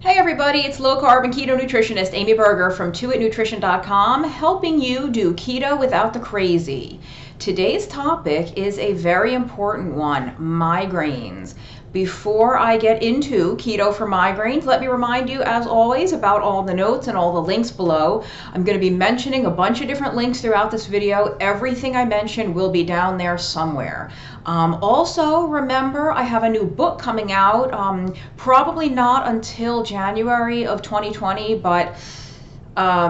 Hey everybody, it's low carb and keto nutritionist Amy Berger from 2itnutrition.com, helping you do keto without the crazy. Today's topic is a very important one, migraines. Before I get into keto for migraines, let me remind you, as always, about all the notes and all the links below. I'm going to be mentioning a bunch of different links throughout this video. Everything I mention will be down there somewhere. Also, remember, I have a new book coming out, probably not until January of 2020, but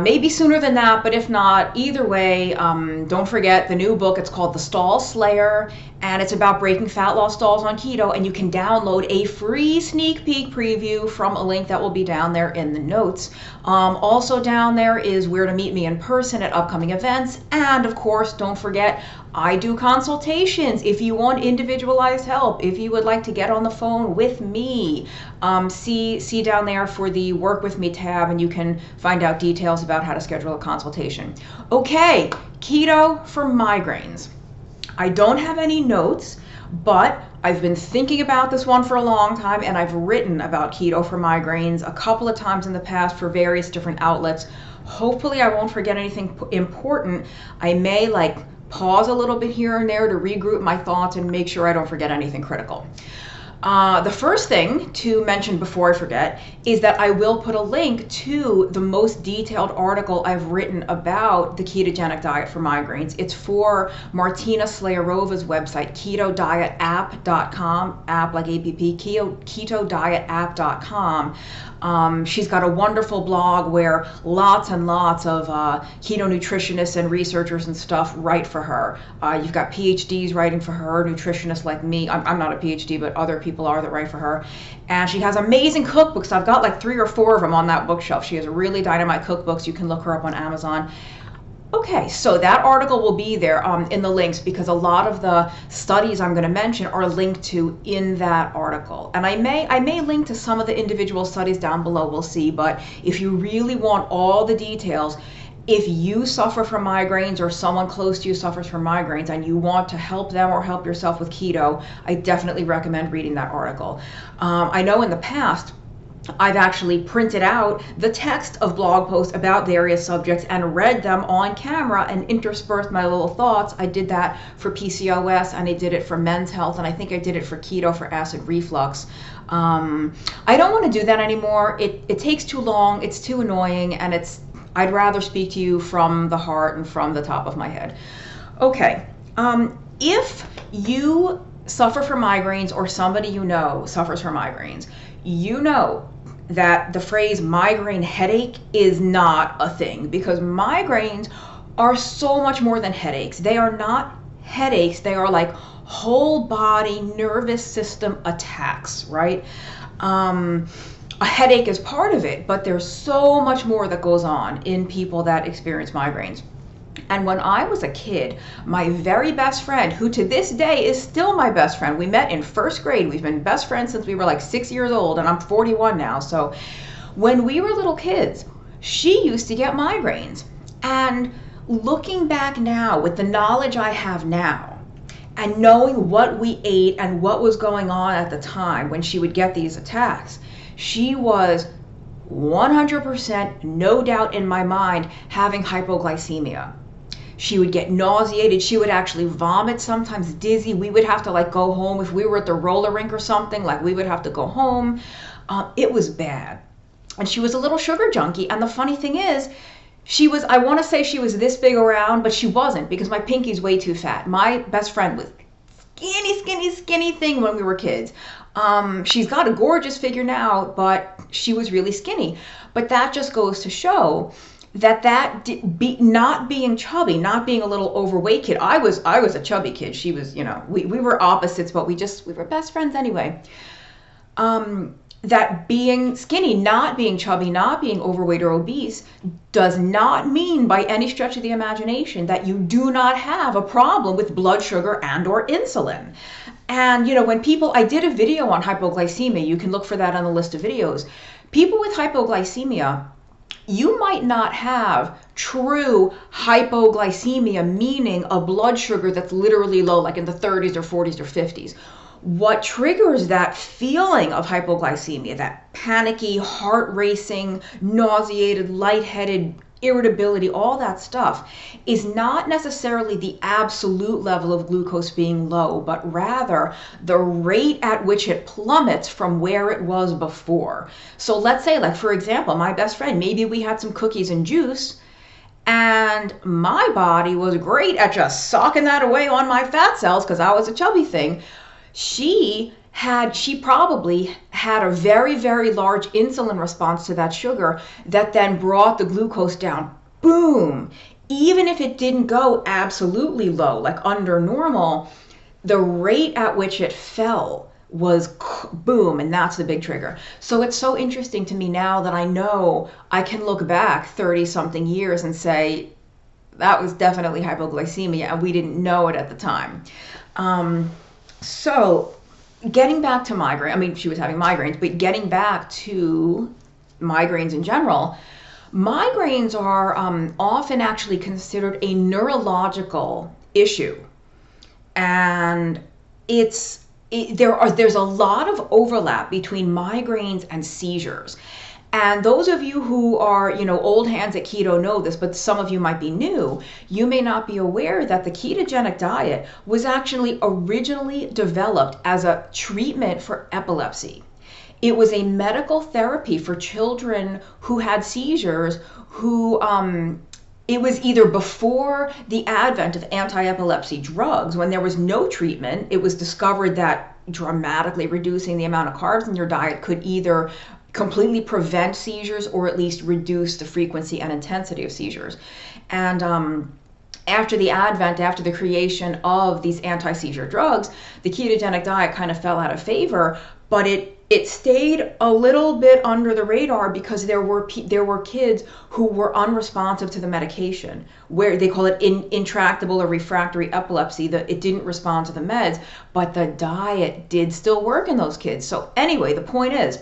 maybe sooner than that, but if not, either way, don't forget the new book. It's called The Stall Slayer, and it's about breaking fat loss stalls on keto, and you can download a free sneak peek preview from a link that will be down there in the notes. Also down there is where to meet me in person at upcoming events, and of course, don't forget, I do consultations. If you want individualized help, if you would like to get on the phone with me, see down there for the Work With Me tab, and you can find out details about how to schedule a consultation. Okay, keto for migraines. I don't have any notes, but I've been thinking about this one for a long time, and I've written about keto for migraines a couple of times in the past for various different outlets. Hopefully I won't forget anything important. I may pause a little bit here and there to regroup my thoughts and make sure I don't forget anything critical. The first thing to mention before I forget is that I will put a link to the most detailed article I've written about the ketogenic diet for migraines. It's for Martina Slayerova's website, ketodietapp.com, app like app, ketodietapp.com. She's got a wonderful blog where lots and lots of keto nutritionists and researchers and stuff write for her. You've got PhDs writing for her, nutritionists like me. I'm not a PhD, but other people are that write for her. And she has amazing cookbooks. I've got like 3 or 4 of them on that bookshelf. She has really dynamite cookbooks. You can look her up on Amazon. Okay, so that article will be there in the links, because a lot of the studies I'm going to mention are linked to in that article. And I may link to some of the individual studies down below, we'll see. But if you really want all the details, if you suffer from migraines or someone close to you suffers from migraines and you want to help them or help yourself with keto, I definitely recommend reading that article. I know in the past, I've actually printed out the text of blog posts about various subjects and read them on camera and interspersed my little thoughts. I did that for PCOS, and I did it for men's health, and I think I did it for keto for acid reflux. I don't want to do that anymore. It takes too long, it's too annoying, and I'd rather speak to you from the heart and from the top of my head. Okay, if you suffer from migraines or somebody you know suffers from migraines, you know that the phrase migraine headache is not a thing, because migraines are so much more than headaches. They are not headaches. They are like whole body nervous system attacks, right? A headache is part of it, but there's so much more that goes on in people that experience migraines. And when I was a kid, my very best friend, who to this day is still my best friend, we met in 1st grade. We've been best friends since we were like 6 years old, and I'm 41 now. So when we were little kids, she used to get migraines. And looking back now with the knowledge I have now, and knowing what we ate and what was going on at the time when she would get these attacks, she was 100%, no doubt in my mind, having hypoglycemia. She would get nauseated. She would actually vomit, sometimes dizzy. We would have to go home. If we were at the roller rink or something, we would have to go home. It was bad. And she was a little sugar junkie. And the funny thing is, I want to say she was this big around, but she wasn't, because my pinky's way too fat. My best friend was skinny thing when we were kids. She's got a gorgeous figure now, but she was really skinny. But that just goes to show that not being chubby, not being a little overweight kid. I was a chubby kid. She was, we were opposites, but we were best friends anyway. That being skinny, not being chubby, not being overweight or obese does not mean by any stretch of the imagination that you do not have a problem with blood sugar and or insulin. And when I did a video on hypoglycemia, you can look for that on the list of videos. People with hypoglycemia, you might not have true hypoglycemia, meaning a blood sugar that's literally low, like in the 30s or 40s or 50s. what triggers that feeling of hypoglycemia, that panicky, heart racing, nauseated, lightheaded, irritability, all that stuff, is not necessarily the absolute level of glucose being low, but rather the rate at which it plummets from where it was before. So let's say, like, for example, my best friend, maybe we had some cookies and juice, and my body was great at just socking that away on my fat cells because I was a chubby thing. She probably had a very, very large insulin response to that sugar that then brought the glucose down. Boom! Even if it didn't go absolutely low, like under normal, the rate at which it fell was boom, and that's the big trigger. So it's so interesting to me now that I know I can look back 30 something years and say that was definitely hypoglycemia and we didn't know it at the time. So getting back to migraine, I mean, she was having migraines, but getting back to migraines in general, migraines are often actually considered a neurological issue. And there's a lot of overlap between migraines and seizures. And those of you who are, old hands at keto know this, but some of you might be new. You may not be aware that the ketogenic diet was actually originally developed as a treatment for epilepsy. It was a medical therapy for children who had seizures who, it was either before the advent of anti-epilepsy drugs, when there was no treatment. It was discovered that dramatically reducing the amount of carbs in your diet could either completely prevent seizures or at least reduce the frequency and intensity of seizures. And after the creation of these anti-seizure drugs, the ketogenic diet kind of fell out of favor, but it stayed a little bit under the radar because there were kids who were unresponsive to the medication, where they call it intractable or refractory epilepsy, that it didn't respond to the meds, but the diet did still work in those kids. So anyway, the point is,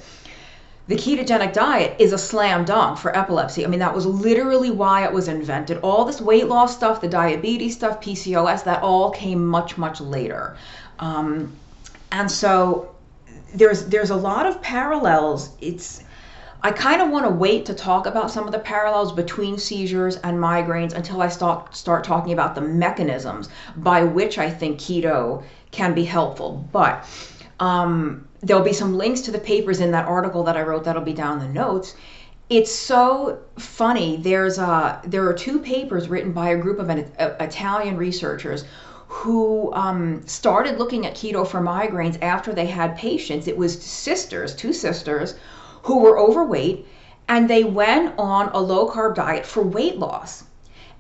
the ketogenic diet is a slam dunk for epilepsy. I mean, that was literally why it was invented. All this weight loss stuff, the diabetes stuff, PCOS, that all came much, much later. And so there's a lot of parallels. I kind of want to wait to talk about some of the parallels between seizures and migraines until I start talking about the mechanisms by which I think keto can be helpful. But there'll be some links to the papers in that article that I wrote that'll be down in the notes. It's so funny. There are two papers written by a group of Italian researchers who started looking at keto for migraines after they had patients. It was two sisters who were overweight, and they went on a low-carb diet for weight loss.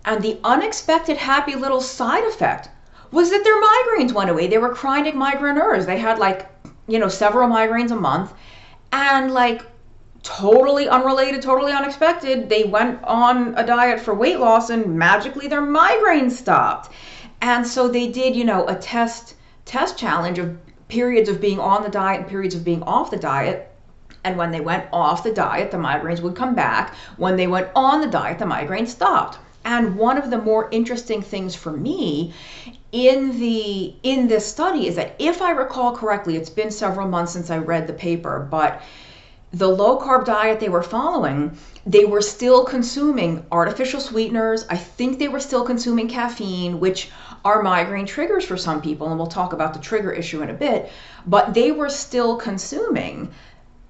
And the unexpected happy little side effect was that their migraines went away. They were chronic migraineurs. They had several migraines a month, and totally unrelated, totally unexpected, they went on a diet for weight loss and magically their migraines stopped. And so they did, a test challenge of periods of being on the diet and periods of being off the diet. And when they went off the diet, the migraines would come back. When they went on the diet, the migraines stopped. And one of the more interesting things for me in this study is that, if I recall correctly, it's been several months since I read the paper, but the low-carb diet they were following, they were still consuming artificial sweeteners. I think they were still consuming caffeine, which are migraine triggers for some people, and we'll talk about the trigger issue in a bit, but they were still consuming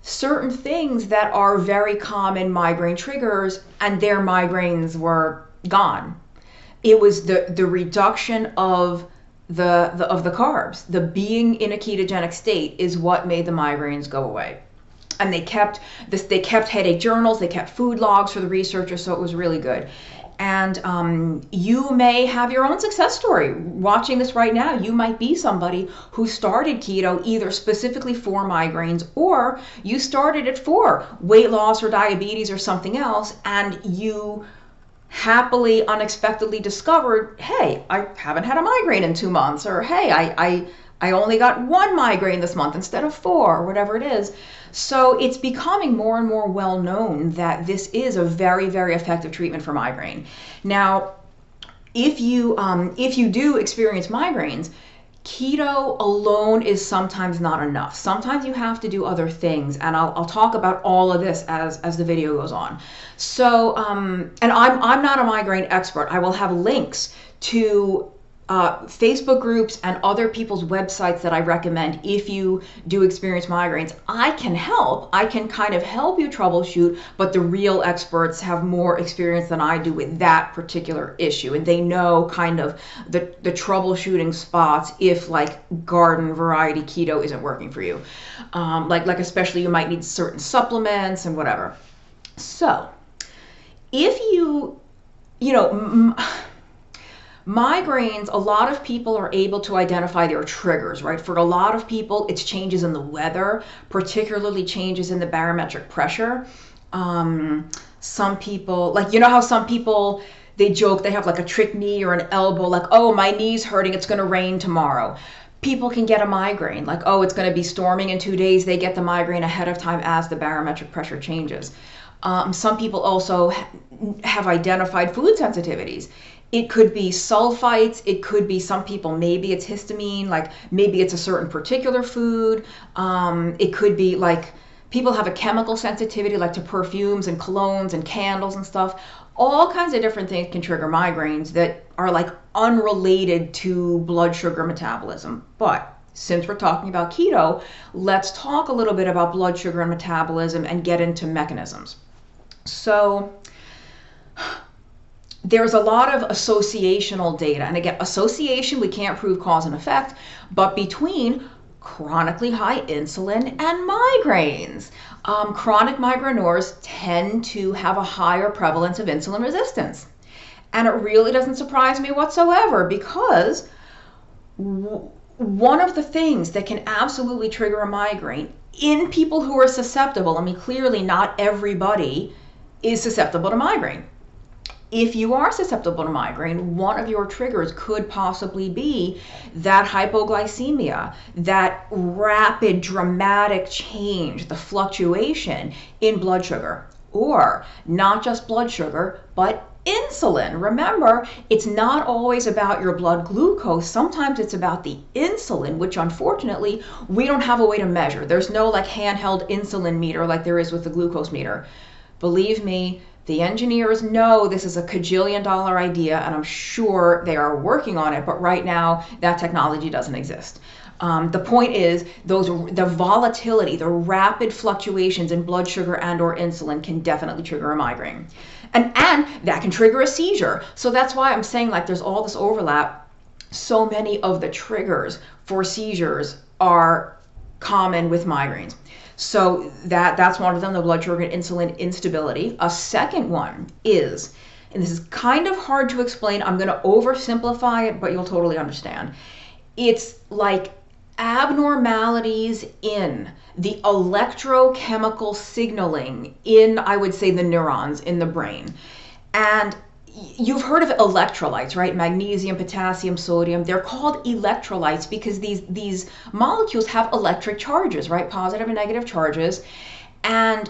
certain things that are very common migraine triggers, and their migraines were gone. It was the reduction of the carbs, the being in a ketogenic state, is what made the migraines go away. And they kept headache journals, they kept food logs for the researchers, so it was really good. And you may have your own success story. Watching this right now, you might be somebody who started keto either specifically for migraines, or you started it for weight loss or diabetes or something else, and you happily, unexpectedly discovered, hey, I haven't had a migraine in 2 months, or hey, I only got 1 migraine this month instead of 4, or whatever it is. So it's becoming more and more well known that this is a very, very effective treatment for migraine. Now, if you do experience migraines, keto alone is sometimes not enough. Sometimes you have to do other things, and I'll talk about all of this as the video goes on. So, and I'm not a migraine expert. I will have links to Facebook groups and other people's websites that I recommend if you do experience migraines. I can help. I can kind of help you troubleshoot, but the real experts have more experience than I do with that particular issue, and they know kind of the troubleshooting spots if like garden variety keto isn't working for you. Like especially you might need certain supplements and whatever. So if you know, migraines, a lot of people are able to identify their triggers, right? For a lot of people, it's changes in the weather, particularly changes in the barometric pressure. Some people, like, you know how some people, they joke they have like a trick knee or an elbow, like, oh, my knee's hurting, it's going to rain tomorrow. People can get a migraine, like, oh, it's going to be storming in 2 days. They get the migraine ahead of time as the barometric pressure changes. Some people also have identified food sensitivities. It could be sulfites, it could be some people, maybe it's histamine, like maybe it's a certain particular food. It could be like people have a chemical sensitivity like to perfumes and colognes and candles and stuff. All kinds of different things can trigger migraines that are like unrelated to blood sugar metabolism. But since we're talking about keto, let's talk a little bit about blood sugar and metabolism and get into mechanisms. So there's a lot of associational data. And again, association, we can't prove cause and effect, but between chronically high insulin and migraines. Chronic migraineurs tend to have a higher prevalence of insulin resistance. And it really doesn't surprise me whatsoever, because one of the things that can absolutely trigger a migraine in people who are susceptible, I mean, clearly not everybody is susceptible to migraine. If you are susceptible to migraine, one of your triggers could possibly be that hypoglycemia, that rapid, dramatic change, the fluctuation in blood sugar, or not just blood sugar, but insulin. Remember, it's not always about your blood glucose. Sometimes it's about the insulin, which unfortunately we don't have a way to measure. There's no like handheld insulin meter like there is with the glucose meter. Believe me, the engineers know this is a $1,000,000,000 idea, and I'm sure they are working on it, but right now that technology doesn't exist. The point is, the volatility, the rapid fluctuations in blood sugar and or insulin can definitely trigger a migraine. And that can trigger a seizure. So that's why I'm saying like there's all this overlap. So many of the triggers for seizures are common with migraines. So that's one of them, the blood sugar and insulin instability. A second one is, and this is kind of hard to explain, I'm going to oversimplify it, but you'll totally understand. It's like abnormalities in the electrochemical signaling in, I would say, the neurons in the brain. And you've heard of electrolytes, right? Magnesium, potassium, sodium. They're called electrolytes because these molecules have electric charges, right? Positive and negative charges. And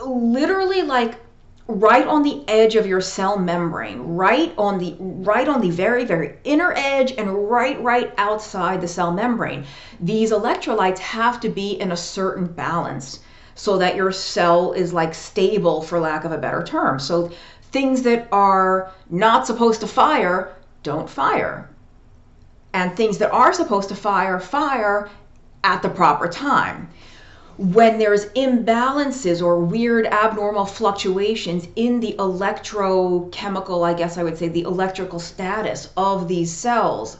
literally like right on the edge of your cell membrane, right on the very, very inner edge and right outside the cell membrane, these electrolytes have to be in a certain balance so that your cell is like stable, for lack of a better term. So things that are not supposed to fire don't fire. And things that are supposed to fire, fire at the proper time. When there's imbalances or weird abnormal fluctuations in the electrochemical, I guess I would say, the electrical status of these cells,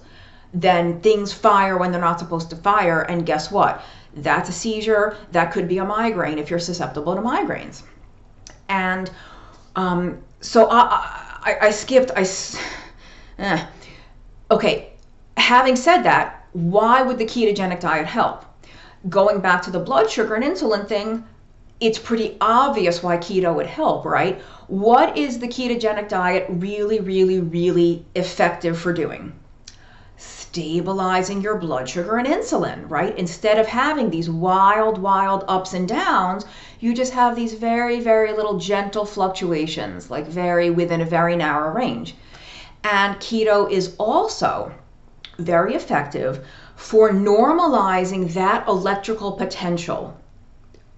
then things fire when they're not supposed to fire. And guess what? That's a seizure. That could be a migraine if you're susceptible to migraines. And so I skipped. Okay, having said that, why would the ketogenic diet help? Going back to the blood sugar and insulin thing, it's pretty obvious why keto would help, right? What is the ketogenic diet really effective for doing? Stabilizing your blood sugar and insulin, right? Instead of having these wild ups and downs, you just have these very little gentle fluctuations, like within a very narrow range. And keto is also very effective for normalizing that electrical potential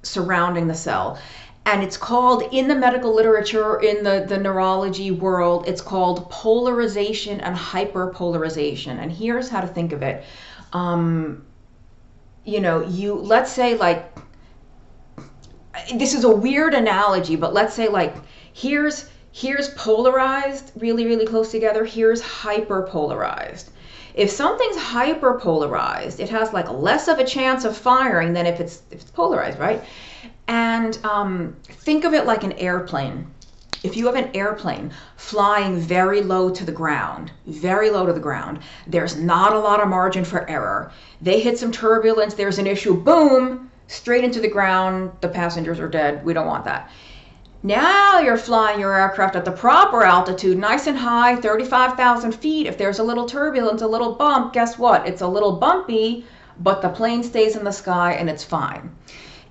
surrounding the cell. And it's called, in the medical literature, in the neurology world, it's called polarization and hyperpolarization. And here's how to think of it. Let's say, like, this is a weird analogy, but let's say, like, here's polarized, really, really close together. Here's hyperpolarized. If something's hyperpolarized, it has like less of a chance of firing than if it's polarized, right? And think of it like an airplane. If you have an airplane flying very low to the ground, there's not a lot of margin for error. They hit some turbulence, there's an issue, boom, straight into the ground, the passengers are dead. We don't want that. Now you're flying your aircraft at the proper altitude, nice and high, 35,000 feet. If there's a little turbulence, a little bump, guess what? It's a little bumpy, but the plane stays in the sky and it's fine.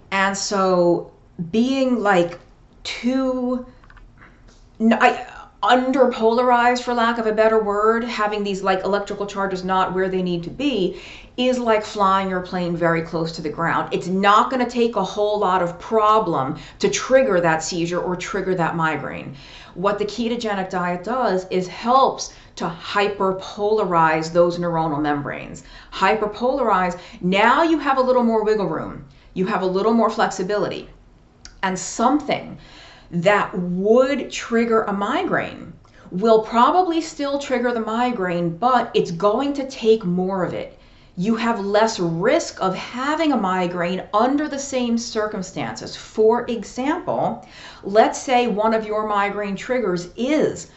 And so being like too underpolarized, for lack of a better word, having these like electrical charges not where they need to be, is like flying your plane very close to the ground. It's not going to take a whole lot of problem to trigger that seizure or trigger that migraine. What the ketogenic diet does is helps to hyperpolarize those neuronal membranes. Hyperpolarize, now you have a little more wiggle room. You have a little more flexibility. And something that would trigger a migraine will probably still trigger the migraine, but it's going to take more of it. You have less risk of having a migraine under the same circumstances. For example, let's say one of your migraine triggers is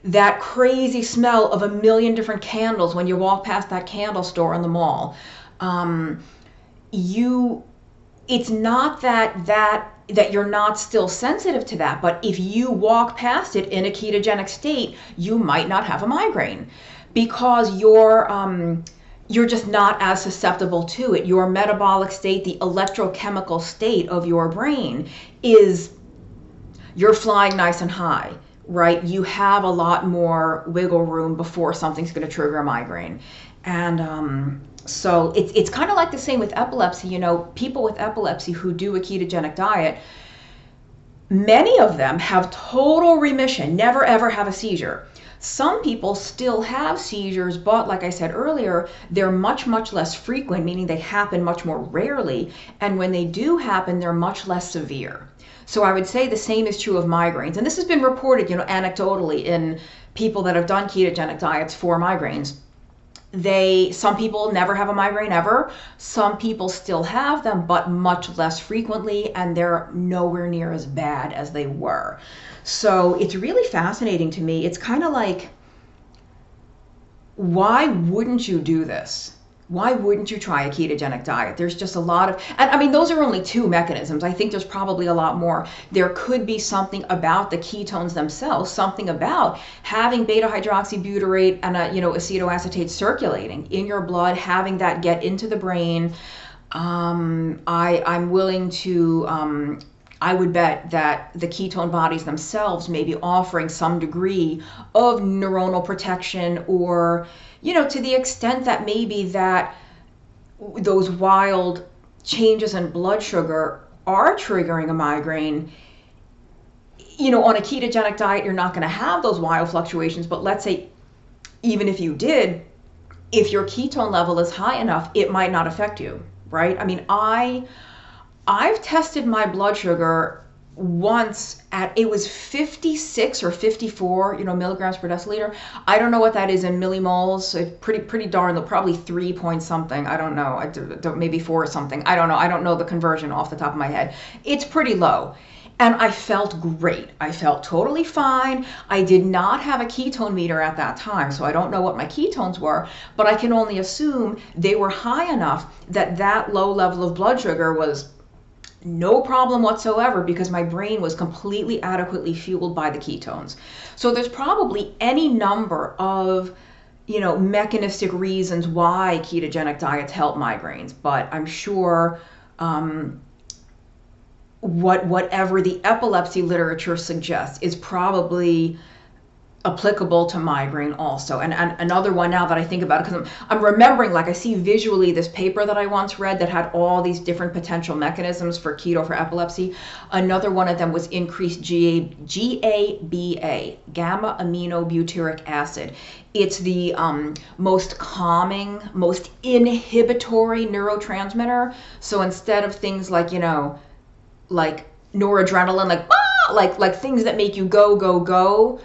that crazy smell of a million different candles when you walk past that candle store in the mall. It's not that you're not still sensitive to that, but if you walk past it in a ketogenic state, you might not have a migraine because you're just not as susceptible to it. Your metabolic state, the electrochemical state of your brain is, you're flying nice and high, right? You have a lot more wiggle room before something's going to trigger a migraine. And so it's kind of like the same with epilepsy. You know, people with epilepsy who do a ketogenic diet, many of them have total remission, never ever have a seizure. Some people still have seizures, but like I said earlier, they're much, much less frequent, meaning they happen much more rarely. And when they do happen, they're much less severe. So I would say the same is true of migraines. And this has been reported, anecdotally in people that have done ketogenic diets for migraines. Some people never have a migraine ever. Some people still have them, but much less frequently, and they're nowhere near as bad as they were. So it's really fascinating to me. It's kind of like, why wouldn't you do this? Why wouldn't you try a ketogenic diet? There's just a lot of, and I mean, those are only two mechanisms. I think there's probably a lot more. There could be something about the ketones themselves, something about having beta hydroxybutyrate and acetoacetate circulating in your blood, having that get into the brain. I'm willing to, I would bet that the ketone bodies themselves may be offering some degree of neuronal protection, or to the extent that maybe that those wild changes in blood sugar are triggering a migraine. On a ketogenic diet, you're not going to have those wild fluctuations, but let's say even if you did, if your ketone level is high enough, it might not affect you, right? I mean, I've tested my blood sugar once it was 56 or 54, milligrams per deciliter. I don't know what that is in millimoles. It's pretty darn low, probably 3 point something. I don't know. Maybe 4 or something. I don't know. I don't know the conversion off the top of my head. It's pretty low. And I felt great. I felt totally fine. I did not have a ketone meter at that time, so I don't know what my ketones were, but I can only assume they were high enough that low level of blood sugar was no problem whatsoever, because my brain was completely adequately fueled by the ketones. So there's probably any number of, mechanistic reasons why ketogenic diets help migraines, but I'm sure whatever the epilepsy literature suggests is probably applicable to migraine also. And another one now that I think about it, because I'm remembering, like I see visually this paper that I once read that had all these different potential mechanisms for keto for epilepsy. Another one of them was increased GABA, gamma aminobutyric acid. It's the most calming, most inhibitory neurotransmitter. So instead of things like, you know, like noradrenaline, like things that make you go, go, go,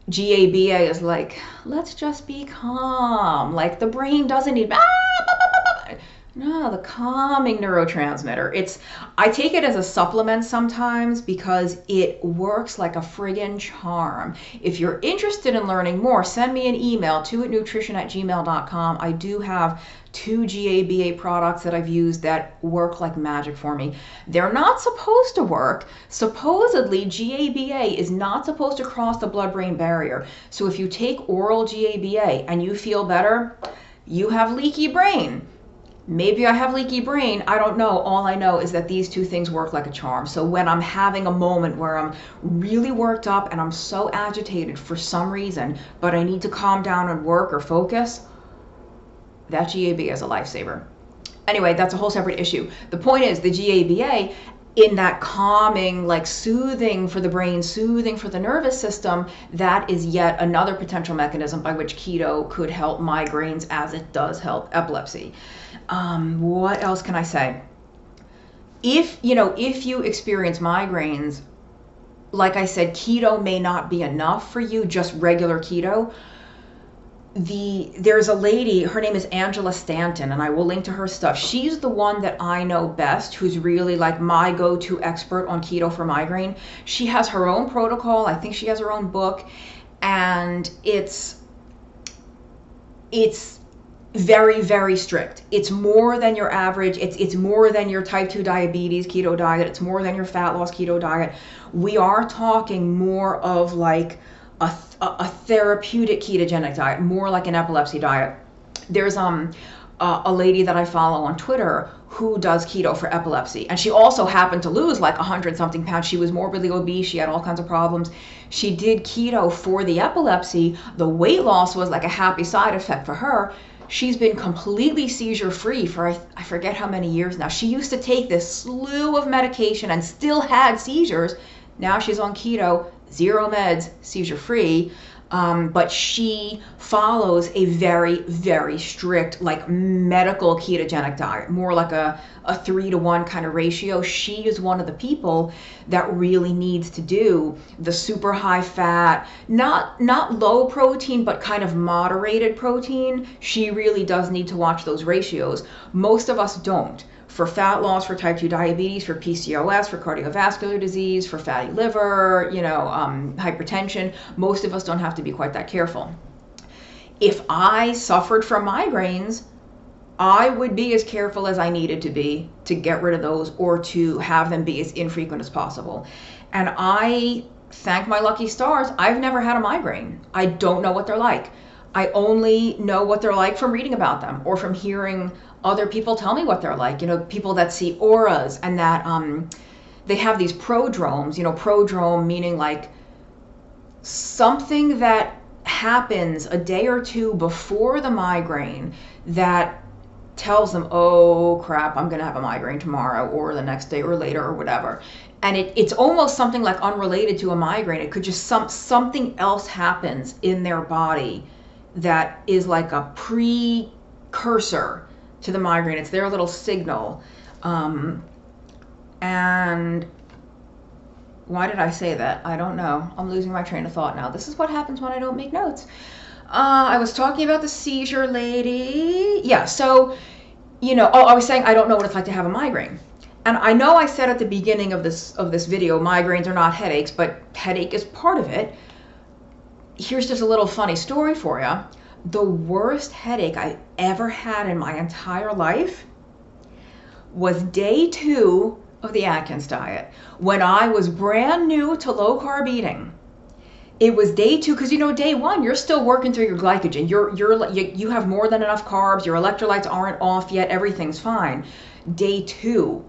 GABA is like, let's just be calm. Like the brain doesn't need, no, the calming neurotransmitter. I take it as a supplement sometimes because it works like a friggin' charm. If you're interested in learning more, send me an email, nutrition@gmail.com. I do have 2 GABA products that I've used that work like magic for me. They're not supposed to work. Supposedly, GABA is not supposed to cross the blood-brain barrier. So if you take oral GABA and you feel better, you have leaky brain. Maybe I have leaky brain. I don't know. All I know is that these 2 things work like a charm. So when I'm having a moment where I'm really worked up and I'm so agitated for some reason, but I need to calm down and work or focus, that GABA is a lifesaver. Anyway, that's a whole separate issue. The point is the GABA, in that calming, like soothing for the brain, soothing for the nervous system, that is yet another potential mechanism by which keto could help migraines as it does help epilepsy. What else can I say? If you experience migraines, like I said, keto may not be enough for you, just regular keto. There's a lady, her name is Angela Stanton, and I will link to her stuff. She's the one that I know best, who's really like my go-to expert on keto for migraine. She has her own protocol. I think she has her own book, and it's very, very strict. It's more than your average. It's more than your type 2 diabetes keto diet. It's more than your fat loss keto diet. We are talking more of like a therapeutic ketogenic diet, more like an epilepsy diet. There's a lady that I follow on Twitter who does keto for epilepsy, and she also happened to lose like 100-something pounds. She was morbidly obese. She had all kinds of problems. She did keto for the epilepsy. The weight loss was like a happy side effect for her. She's been completely seizure-free for I forget how many years now. She used to take this slew of medication and still had seizures. Now she's on keto, 0 meds, seizure-free, but she follows a very, very strict, like medical ketogenic diet, more like a 3-to-1 kind of ratio. She is one of the people that really needs to do the super high fat, not low protein, but kind of moderated protein. She really does need to watch those ratios. Most of us don't. For fat loss, for type 2 diabetes, for PCOS, for cardiovascular disease, for fatty liver, hypertension, most of us don't have to be quite that careful. If I suffered from migraines, I would be as careful as I needed to be to get rid of those or to have them be as infrequent as possible. And I thank my lucky stars, I've never had a migraine. I don't know what they're like. I only know what they're like from reading about them or from hearing other people tell me what they're like, people that see auras and that they have these prodromes, prodrome meaning like something that happens a day or 2 before the migraine that tells them, oh crap, I'm going to have a migraine tomorrow or the next day or later or whatever. And it's almost something like unrelated to a migraine. It could just something else happens in their body that is like a precursor to the migraine. It's their little signal. And why did I say that? I don't know. I'm losing my train of thought now. This is what happens when I don't make notes. I was talking about the seizure lady. Yeah, so, I was saying I don't know what it's like to have a migraine. And I know I said at the beginning of this video, migraines are not headaches, but headache is part of it. Here's just a little funny story for you. The worst headache I ever had in my entire life was day 2 of the Atkins diet, when I was brand new to low carb eating. It was day 2, because day 1 you're still working through your glycogen. You have more than enough carbs. Your electrolytes aren't off yet. Everything's fine. Day 2,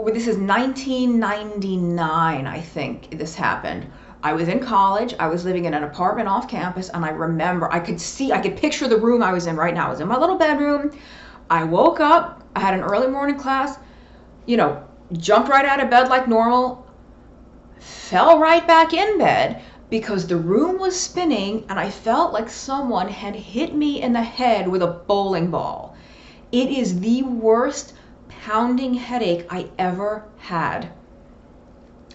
this is 1999, I think this happened. I was in college. I was living in an apartment off campus, and I remember I could picture the room I was in right now. I was in my little bedroom. I woke up. I had an early morning class. Jumped right out of bed like normal. Fell right back in bed because the room was spinning, and I felt like someone had hit me in the head with a bowling ball. It is the worst pounding headache I ever had.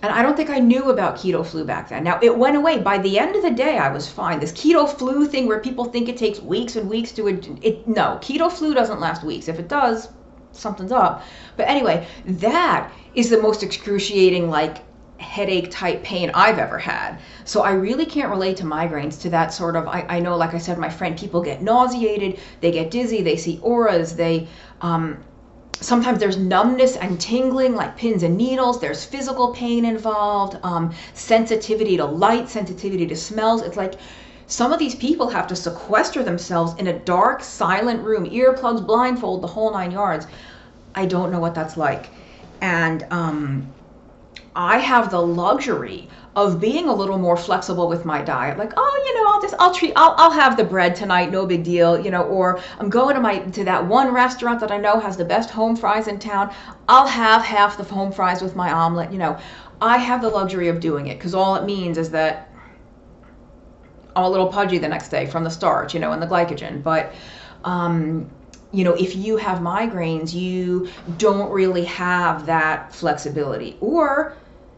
And I don't think I knew about keto flu back then. Now, it went away. By the end of the day, I was fine. This keto flu thing where people think it takes weeks and weeks no, keto flu doesn't last weeks. If it does, something's up. But anyway, that is the most excruciating, headache type pain I've ever had. So I really can't relate to migraines to that sort of, I know, like I said, my friend, people get nauseated, they get dizzy, they see auras, sometimes there's numbness and tingling like pins and needles. There's physical pain involved, sensitivity to light, sensitivity to smells. It's like some of these people have to sequester themselves in a dark, silent room, earplugs, blindfold, the whole 9 yards. I don't know what that's like. And I have the luxury of being a little more flexible with my diet. Like, I'll have the bread tonight, no big deal, or I'm going to that one restaurant that I know has the best home fries in town. I'll have half the home fries with my omelet. I have the luxury of doing it because all it means is that I'm a little pudgy the next day from the starch, and the glycogen. But, if you have migraines, you don't really have that flexibility, or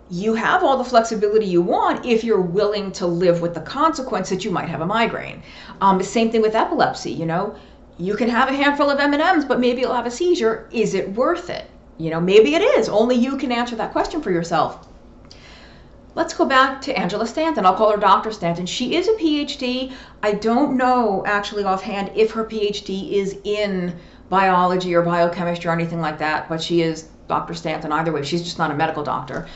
you have all the flexibility you want if you're willing to live with the consequence that you might have a migraine. The same thing with epilepsy. You can have a handful of M&Ms, but maybe you'll have a seizure. Is it worth it? Maybe it is. Only you can answer that question for yourself. Let's go back to Angela Stanton. I'll call her Dr. Stanton. She is a PhD. I don't know actually offhand if her PhD is in biology or biochemistry or anything like that, but she is Dr. Stanton either way. She's just not a medical doctor.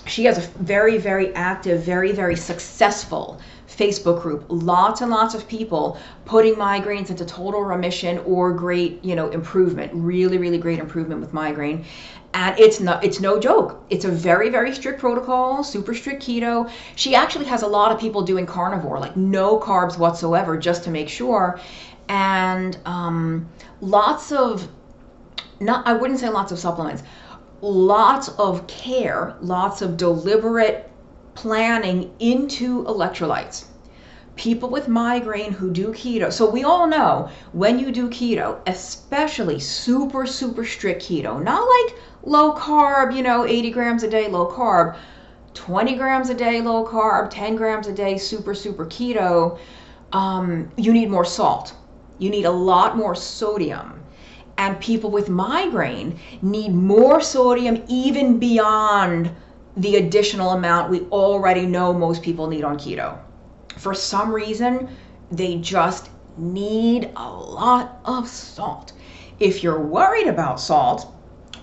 She has a very, very active, very, very successful Facebook group. Lots and lots of people putting migraines into total remission or great, improvement. Really, really great improvement with migraine. And it's no joke. It's a very, very strict protocol, super strict keto. She actually has a lot of people doing carnivore, like no carbs whatsoever, just to make sure. And lots of, I wouldn't say lots of supplements, lots of care, lots of deliberate planning into electrolytes. People with migraine who do keto. So we all know when you do keto, especially super, super strict keto, not like low carb, 80 grams a day low carb, 20 grams a day low carb, 10 grams a day super, super keto, you need more salt. You need a lot more sodium. And people with migraine need more sodium even beyond the additional amount we already know most people need on keto. For some reason, they just need a lot of salt. If you're worried about salt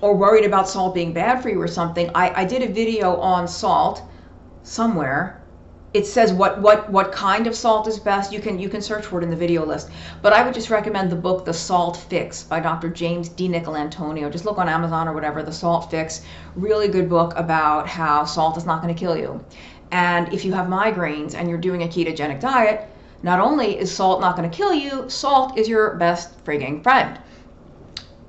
or worried about salt being bad for you or something, I did a video on salt somewhere. It says what kind of salt is best. You can search for it in the video list. But I would just recommend the book The Salt Fix by Dr. James D. Nicolantonio. Just look on Amazon or whatever, The Salt Fix. Really good book about how salt is not going to kill you. And if you have migraines and you're doing a ketogenic diet, not only is salt not going to kill you, salt is your best frigging friend.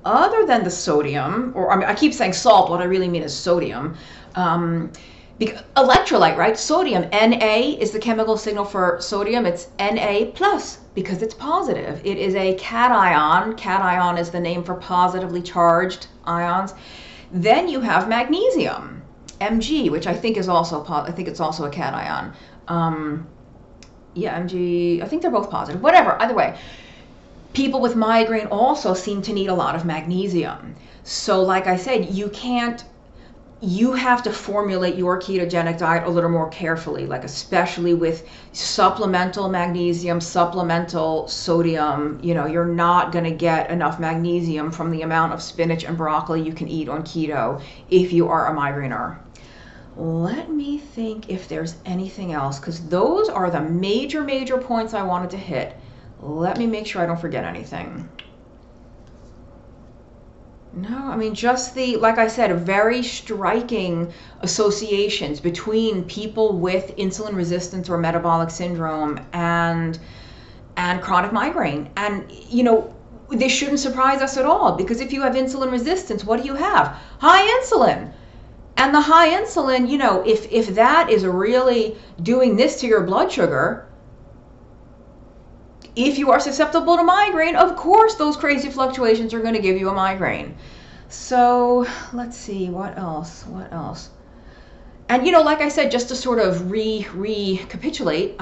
Other than the sodium, I keep saying salt, what I really mean is sodium. Electrolyte, right? Sodium, Na is the chemical signal for sodium. It's Na plus because it's positive. It is a cation. Cation is the name for positively charged ions. Then you have magnesium, Mg, which I think is also it's also a cation. Mg. I think they're both positive. Whatever. Either way, people with migraine also seem to need a lot of magnesium. So, like I said, you have to formulate your ketogenic diet a little more carefully, like especially with supplemental magnesium, supplemental sodium. You're not going to get enough magnesium from the amount of spinach and broccoli you can eat on keto if you are a migraineur. Let me think if there's anything else, because those are the major, major points I wanted to hit. Let me make sure I don't forget anything. No, I mean, just the, like I said, very striking associations between people with insulin resistance or metabolic syndrome and chronic migraine. And, you know, this shouldn't surprise us at all, because if you have insulin resistance, what do you have? High insulin. And the high insulin, you know, if that is really doing this to your blood sugar, if you are susceptible to migraine, of course those crazy fluctuations are going to give you a migraine. So let's see, what else? And, you know, like I said, just to sort of recapitulate,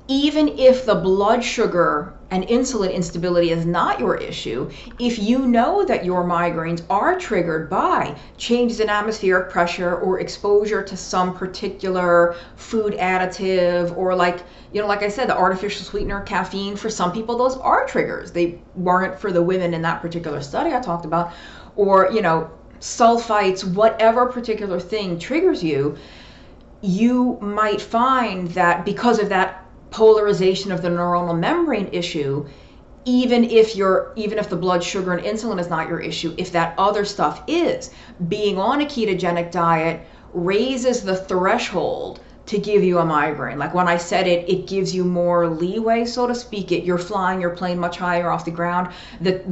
even if the blood sugar and insulin instability is not your issue, if you know that your migraines are triggered by changes in atmospheric pressure or exposure to some particular food additive, or, like, you know, like I said, the artificial sweetener caffeine, for some people those are triggers. They weren't for the women in that particular study I talked about. Or, you know, sulfites, whatever particular thing triggers you, you might find that because of that polarization of the neuronal membrane issue, even if the blood sugar and insulin is not your issue, if that other stuff is, being on a ketogenic diet raises the threshold to give you a migraine. Like when I said it gives you more leeway, so to speak. You're flying your plane much higher off the ground. The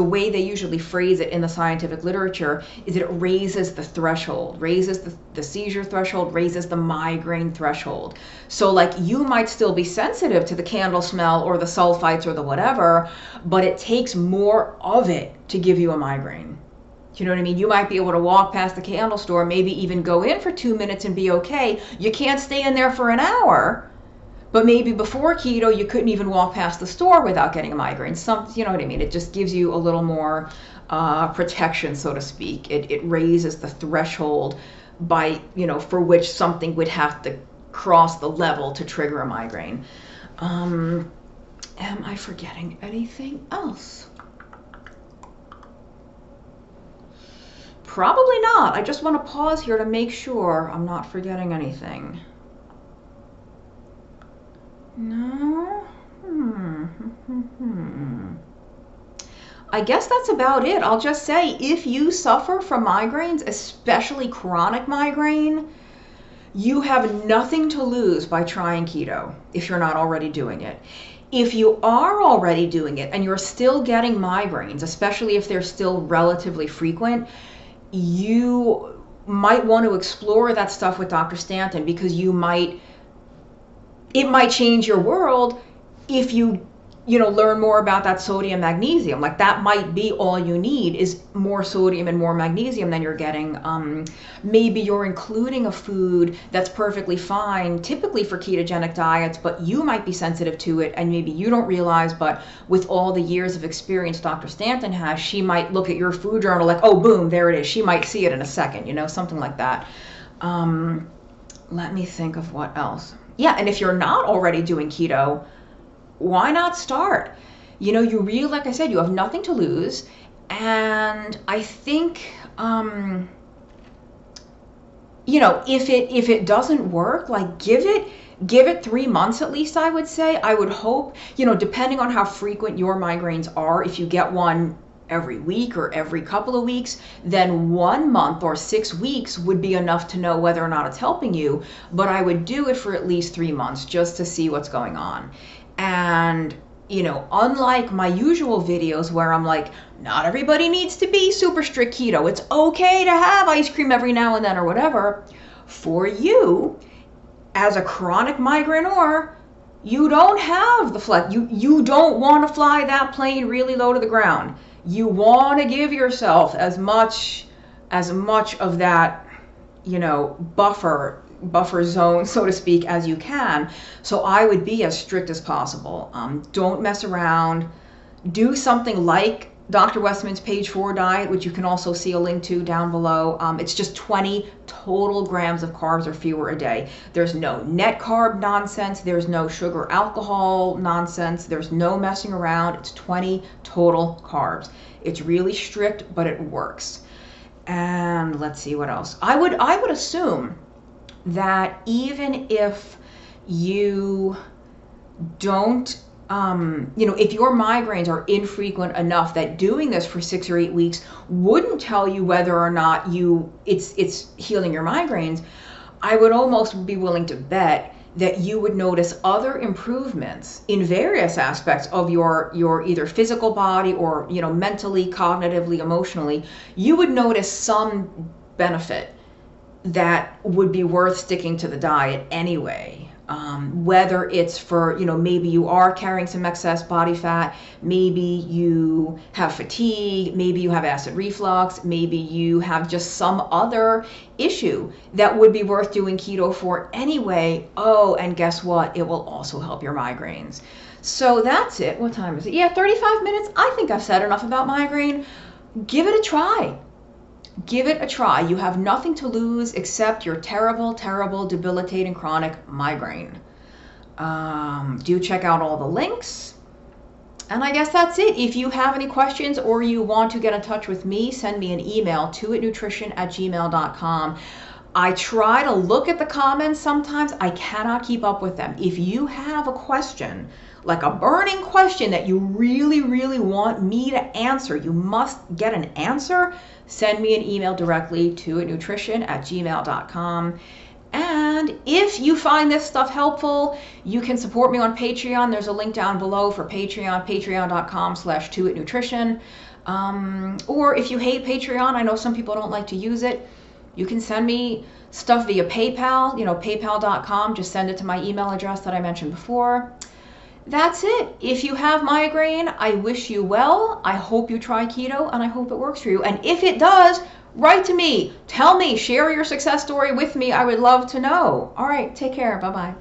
way they usually phrase it in the scientific literature is that it raises the threshold, raises the seizure threshold, raises the migraine threshold. So, like, you might still be sensitive to the candle smell or the sulfites or the whatever, but it takes more of it to give you a migraine. You know what I mean? You might be able to walk past the candle store, maybe even go in for 2 minutes and be okay. You can't stay in there for an hour, but maybe before keto, you couldn't even walk past the store without getting a migraine. You know what I mean? It just gives you a little more protection, so to speak. It raises the threshold by, you know, for which something would have to cross the level to trigger a migraine. Am I forgetting anything else? Probably not. I just want to pause here to make sure I'm not forgetting anything. No? I guess that's about it. I'll just say, if you suffer from migraines, especially chronic migraine, you have nothing to lose by trying keto if you're not already doing it. If you are already doing it and you're still getting migraines, especially if they're still relatively frequent, you might want to explore that stuff with Dr. Stanton, because it might change your world if you learn more about that sodium magnesium. Like, that might be all you need, is more sodium and more magnesium than you're getting. Maybe you're including a food that's perfectly fine typically for ketogenic diets, but you might be sensitive to it and maybe you don't realize. But with all the years of experience Dr. Stanton has, she might look at your food journal like, oh, boom, there it is. She might see it in a second, something like that. Let me think of what else. Yeah, and if you're not already doing keto, why not start? You really, like I said, you have nothing to lose. And I think, if it doesn't work, like, give it 3 months at least, I would say. I would hope, depending on how frequent your migraines are, if you get one every week or every couple of weeks, then 1 month or 6 weeks would be enough to know whether or not it's helping you. But I would do it for at least 3 months just to see what's going on. And, unlike my usual videos where I'm like, not everybody needs to be super strict keto. It's okay to have ice cream every now and then or whatever. For you, as a chronic migraineur, you don't have the flex. You don't want to fly that plane really low to the ground. You want to give yourself as much of that, buffer zone, so to speak, as you can. So I would be as strict as possible. Don't mess around. Do something like Dr. Westman's page 4 diet, which you can also see a link to down below. It's just 20 total grams of carbs or fewer a day. There's no net carb nonsense. There's no sugar alcohol nonsense. There's no messing around. It's 20 total carbs. It's really strict, but it works. And let's see what else. I would assume that even if you don't if your migraines are infrequent enough that doing this for 6 or 8 weeks wouldn't tell you whether or not it's healing your migraines, I would almost be willing to bet that you would notice other improvements in various aspects of your either physical body or mentally, cognitively, emotionally. You would notice some benefit that would be worth sticking to the diet anyway. Whether it's for, maybe you are carrying some excess body fat, maybe you have fatigue, maybe you have acid reflux, maybe you have just some other issue that would be worth doing keto for anyway. Oh, and guess what? It will also help your migraines. So that's it. What time is it? Yeah, 35 minutes. I think I've said enough about migraine. Give it a try. Give it a try. You have nothing to lose except your terrible, terrible, debilitating chronic migraine. Do check out all the links. And I guess that's it. If you have any questions or you want to get in touch with me, send me an email, toitnutrition@gmail.com. I try to look at the comments sometimes. I cannot keep up with them. If you have a question, like a burning question that you really, really want me to answer, you must get an answer, send me an email directly to toitnutrition@gmail.com. And if you find this stuff helpful, you can support me on Patreon. There's a link down below for Patreon, patreon.com/toitnutrition. Or if you hate Patreon, I know some people don't like to use it, you can send me stuff via PayPal, paypal.com. Just send it to my email address that I mentioned before. That's it. If you have migraine, I wish you well. I hope you try keto, and I hope it works for you. And if it does, write to me. Tell me. Share your success story with me. I would love to know. All right. Take care. Bye-bye.